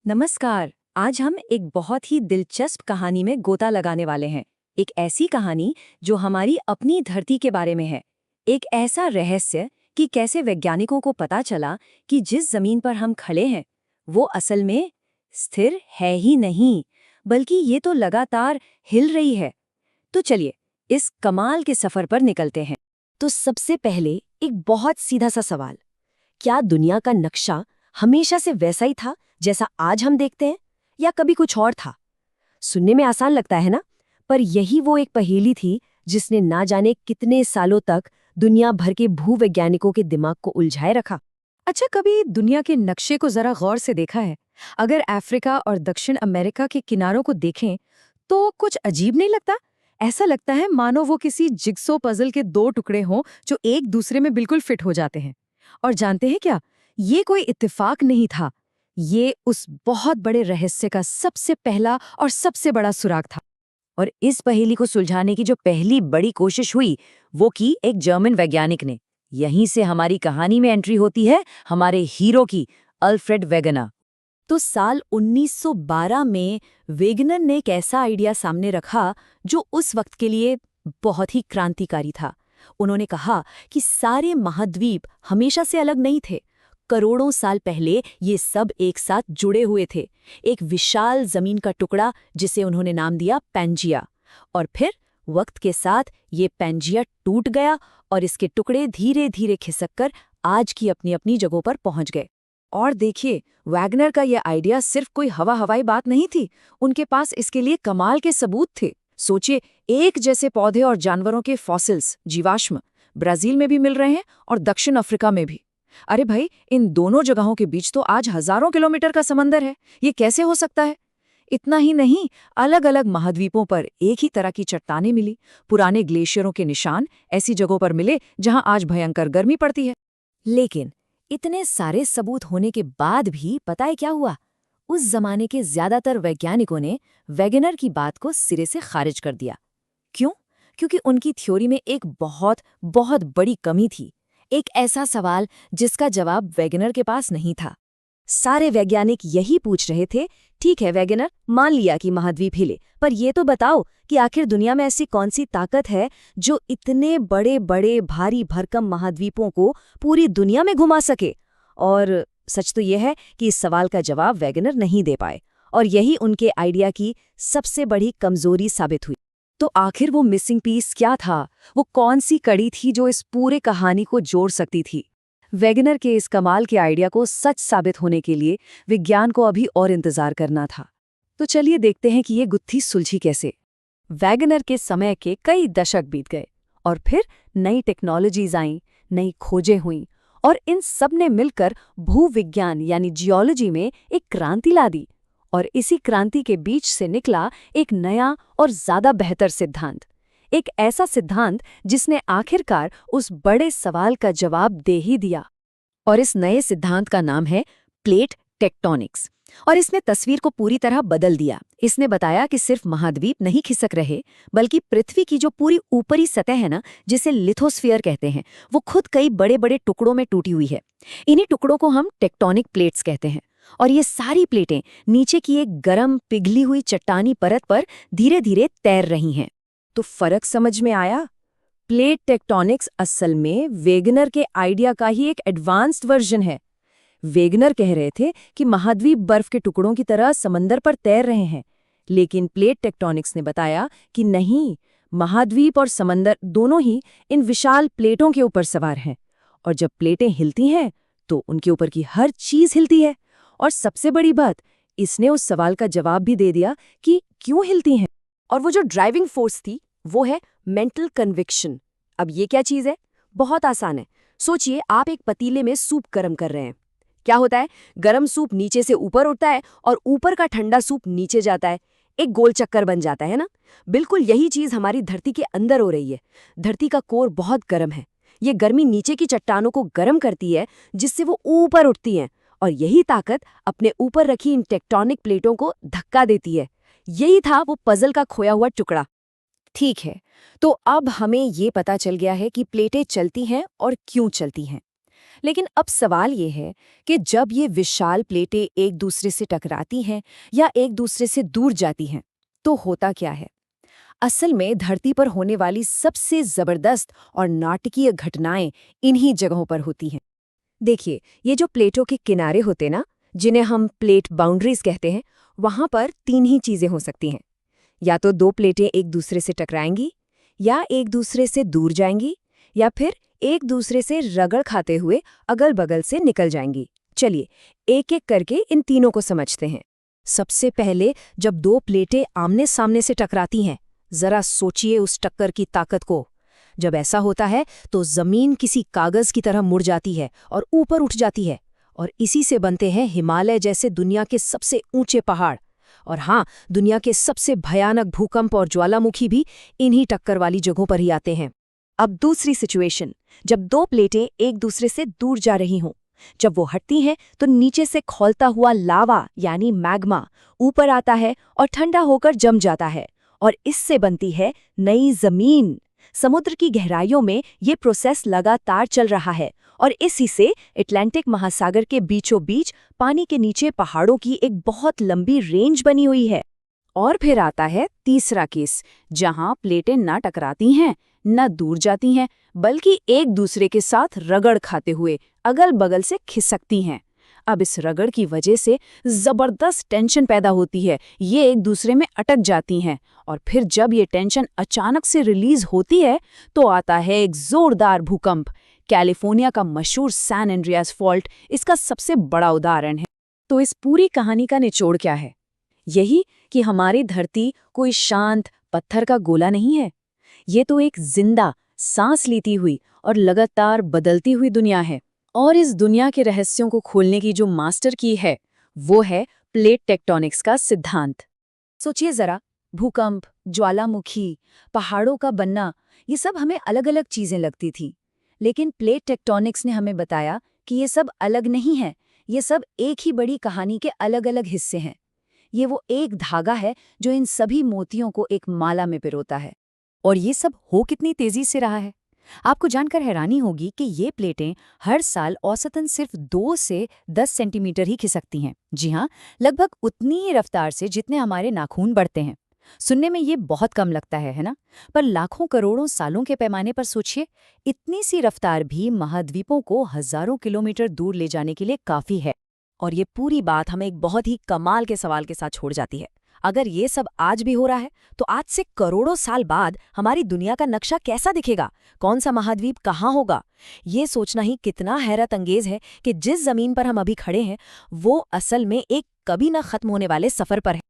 नमस्कार। आज हम एक बहुत ही दिलचस्प कहानी में गोता लगाने वाले हैं। एक ऐसी कहानी जो हमारी अपनी धरती के बारे में है। एक ऐसा रहस्य कि कैसे वैज्ञानिकों को पता चला कि जिस जमीन पर हम खड़े हैं वो असल में स्थिर है ही नहीं, बल्कि ये तो लगातार हिल रही है। तो चलिए इस कमाल के सफर पर निकलते हैं। तो सबसे पहले एक बहुत सीधा सा सवाल, क्या दुनिया का नक्शा हमेशा से वैसा ही था जैसा आज हम देखते हैं, या कभी कुछ और था? सुनने में आसान लगता है ना, पर यही वो एक पहेली थी जिसने ना जाने कितने सालों तक दुनिया भर के भूवैज्ञानिकों के दिमाग को उलझाए रखा। अच्छा, कभी दुनिया के नक्शे को जरा गौर से देखा है? अगर अफ्रीका और दक्षिण अमेरिका के किनारों को देखें तो कुछ अजीब नहीं लगता? ऐसा लगता है मानो वो किसी जिग्सो पजल के दो टुकड़े हों जो एक दूसरे में बिल्कुल फिट हो जाते हैं। और जानते हैं क्या, ये कोई इत्तेफाक नहीं था, ये उस बहुत बड़े रहस्य का सबसे पहला और सबसे बड़ा सुराग था। और इस पहेली को सुलझाने की जो पहली बड़ी कोशिश हुई वो की एक जर्मन वैज्ञानिक ने। यहीं से हमारी कहानी में एंट्री होती है हमारे हीरो की, अल्फ्रेड वेगनर। तो साल 1912 में वेगनर ने एक ऐसा आइडिया सामने रखा जो उस वक्त के लिए बहुत ही क्रांतिकारी था। उन्होंने कहा कि सारे महाद्वीप हमेशा से अलग नहीं थे। करोड़ों साल पहले ये सब एक साथ जुड़े हुए थे, एक विशाल जमीन का टुकड़ा जिसे उन्होंने नाम दिया पैंजिया। और फिर वक्त के साथ ये पैंजिया टूट गया और इसके टुकड़े धीरे धीरे खिसककर आज की अपनी अपनी जगहों पर पहुंच गए। और देखिए, वैगनर का यह आइडिया सिर्फ कोई हवाई बात नहीं थी, उनके पास इसके लिए कमाल के सबूत थे। सोचिए, एक जैसे पौधे और जानवरों के फॉसिल्स, जीवाश्म, ब्राजील में भी मिल रहे हैं और दक्षिण अफ्रीका में भी। अरे भाई, इन दोनों जगहों के बीच तो आज हजारों किलोमीटर का समंदर है। ये कैसे हो सकता है? इतना ही नहीं, अलग अलग महाद्वीपों पर एक ही तरह की चट्टानें मिली, पुराने ग्लेशियरों के निशान ऐसी जगहों पर मिले जहां आज भयंकर गर्मी पड़ती है। लेकिन इतने सारे सबूत होने के बाद भी पता है क्या हुआ? उस जमाने के ज्यादातर वैज्ञानिकों ने वेगनर की बात को सिरे से खारिज कर दिया। क्यों? क्योंकि उनकी थ्योरी में एक बहुत बहुत बड़ी कमी थी, एक ऐसा सवाल जिसका जवाब वेगनर के पास नहीं था। सारे वैज्ञानिक यही पूछ रहे थे, ठीक है वेगनर, मान लिया कि महाद्वीप हिले, पर ये तो बताओ कि आखिर दुनिया में ऐसी कौन सी ताकत है जो इतने बड़े बड़े भारी भरकम महाद्वीपों को पूरी दुनिया में घुमा सके? और सच तो यह है कि इस सवाल का जवाब वेगनर नहीं दे पाए, और यही उनके आइडिया की सबसे बड़ी कमजोरी साबित हुई। तो आखिर वो मिसिंग पीस क्या था? वो कौन सी कड़ी थी जो इस पूरे कहानी को जोड़ सकती थी? वेगनर के इस कमाल के आइडिया को सच साबित होने के लिए विज्ञान को अभी और इंतजार करना था। तो चलिए देखते हैं कि ये गुत्थी सुलझी कैसे। वैगनर के समय के कई दशक बीत गए और फिर नई टेक्नोलॉजीज आईं, नई खोजें हुईं, और इन सब ने मिलकर भूविज्ञान यानी जियोलॉजी में एक क्रांति ला दी। और इसी क्रांति के बीच से निकला एक नया और ज्यादा बेहतर सिद्धांत, एक ऐसा सिद्धांत जिसने आखिरकार उस बड़े सवाल का जवाब दे ही दिया। और इस नए सिद्धांत का नाम है प्लेट टेक्टोनिक्स। और इसने तस्वीर को पूरी तरह बदल दिया। इसने बताया कि सिर्फ महाद्वीप नहीं खिसक रहे, बल्कि पृथ्वी की जो पूरी ऊपरी सतह है ना, जिसे लिथोस्फीयर कहते हैं, वो खुद कई बड़े बड़े टुकड़ों में टूटी हुई है। इन्हीं टुकड़ों को हम टेक्टोनिक प्लेट्स कहते हैं। और ये सारी प्लेटें नीचे की एक गर्म पिघली हुई चट्टानी परत पर धीरे धीरे तैर रही हैं। तो फर्क समझ में आया? प्लेट टेक्टोनिक्स असल में वेगनर के आइडिया का ही एक एडवांस्ड वर्जन है। वेगनर कह रहे थे कि महाद्वीप बर्फ के टुकड़ों की तरह समंदर पर तैर रहे हैं, लेकिन प्लेट टेक्टोनिक्स ने बताया कि नहीं, महाद्वीप और समंदर दोनों ही इन विशाल प्लेटों के ऊपर सवार हैं। और जब प्लेटें हिलती हैं तो उनके ऊपर की हर चीज हिलती है। और सबसे बड़ी बात, इसने उस सवाल का जवाब भी दे दिया कि क्यों हिलती हैं। और वो जो ड्राइविंग फोर्स थी वो है मेंटल कन्विक्शन। अब ये क्या चीज़ है? बहुत आसान है। सोचिए, आप एक पतीले में सूप गर्म कर रहे हैं। क्या होता है? गर्म सूप नीचे से ऊपर उठता है और ऊपर का ठंडा सूप नीचे जाता है, एक गोल चक्कर बन जाता है ना। बिल्कुल यही चीज़ हमारी धरती के अंदर हो रही है। धरती का कोर बहुत गर्म है। ये गर्मी नीचे की चट्टानों को गर्म करती है, जिससे वो ऊपर उठती हैं, और यही ताकत अपने ऊपर रखी इन टेक्टोनिक प्लेटों को धक्का देती है। यही था वो पजल का खोया हुआ टुकड़ा। ठीक है, तो अब हमें ये पता चल गया है कि प्लेटें चलती हैं और क्यों चलती हैं। लेकिन अब सवाल ये है कि जब ये विशाल प्लेटें एक दूसरे से टकराती हैं या एक दूसरे से दूर जाती हैं, तो होता क्या है? असल में धरती पर होने वाली सबसे जबरदस्त और नाटकीय घटनाएं इन्हीं जगहों पर होती हैं। देखिए, ये जो प्लेटों के किनारे होते ना, जिन्हें हम प्लेट बाउंड्रीज कहते हैं, वहां पर 3 ही चीजें हो सकती हैं। या तो 2 प्लेटें एक दूसरे से टकराएंगी, या एक दूसरे से दूर जाएंगी, या फिर एक दूसरे से रगड़ खाते हुए अगल-बगल से निकल जाएंगी। चलिए, एक-एक करके इन तीनों को समझते हैं। सबसे पहले, जब 2 प्लेटें आमने-सामने से टकराती हैं, जरा सोचिए उस टक्कर की ताकत को। जब ऐसा होता है तो जमीन किसी कागज की तरह मुड़ जाती है और ऊपर उठ जाती है, और इसी से बनते हैं हिमालय जैसे दुनिया के सबसे ऊंचे पहाड़। और हाँ, दुनिया के सबसे भयानक भूकंप और ज्वालामुखी भी इन्हीं टक्कर वाली जगहों पर ही आते हैं। अब दूसरी सिचुएशन, जब 2 प्लेटें एक दूसरे से दूर जा रही हों। जब वो हटती हैं तो नीचे से खौलता हुआ लावा यानी मैग्मा ऊपर आता है और ठंडा होकर जम जाता है, और इससे बनती है नई जमीन। समुद्र की गहराइयों में ये प्रोसेस लगातार चल रहा है, और इसी से अटलांटिक महासागर के बीचों बीच पानी के नीचे पहाड़ों की एक बहुत लंबी रेंज बनी हुई है। और फिर आता है तीसरा केस, जहां प्लेटें न टकराती हैं, न दूर जाती हैं, बल्कि एक दूसरे के साथ रगड़ खाते हुए अगल बगल से खिसकती हैं। अब इस रगड़ की वजह से जबरदस्त टेंशन पैदा होती है, ये एक दूसरे में अटक जाती हैं, और फिर जब ये टेंशन अचानक से रिलीज होती है तो आता है एक जोरदार भूकंप। कैलिफोर्निया का मशहूर सैन एंड्रियास फॉल्ट इसका सबसे बड़ा उदाहरण है। तो इस पूरी कहानी का निचोड़ क्या है? यही कि हमारी धरती कोई शांत पत्थर का गोला नहीं है। ये तो एक जिंदा, सांस लेती हुई और लगातार बदलती हुई दुनिया है। और इस दुनिया के रहस्यों को खोलने की जो मास्टर की है, वो है प्लेट टेक्टोनिक्स का सिद्धांत। सोचिए जरा, भूकंप, ज्वालामुखी, पहाड़ों का बनना, ये सब हमें अलग अलग चीजें लगती थी, लेकिन प्लेट टेक्टोनिक्स ने हमें बताया कि ये सब अलग नहीं है। ये सब एक ही बड़ी कहानी के अलग अलग हिस्से हैं। ये वो एक धागा है जो इन सभी मोतियों को एक माला में पिरोता है। और ये सब हो कितनी तेजी से रहा है? आपको जानकर हैरानी होगी कि ये प्लेटें हर साल औसतन सिर्फ 2 से 10 सेंटीमीटर ही खिसकती हैं। जी हाँ, लगभग उतनी ही रफ्तार से जितने हमारे नाखून बढ़ते हैं। सुनने में ये बहुत कम लगता है ना? पर लाखों करोड़ों सालों के पैमाने पर सोचिए, इतनी सी रफ्तार भी महाद्वीपों को हजारों किलोमीटर दूर ले जाने के लिए काफी है। और ये पूरी बात हमें एक बहुत ही कमाल के सवाल के साथ छोड़ जाती है। अगर ये सब आज भी हो रहा है, तो आज से करोड़ों साल बाद हमारी दुनिया का नक्शा कैसा दिखेगा? कौन सा महाद्वीप कहाँ होगा? ये सोचना ही कितना हैरत अंगेज है कि जिस जमीन पर हम अभी खड़े हैं, वो असल में एक कभी न खत्म होने वाले सफर पर है।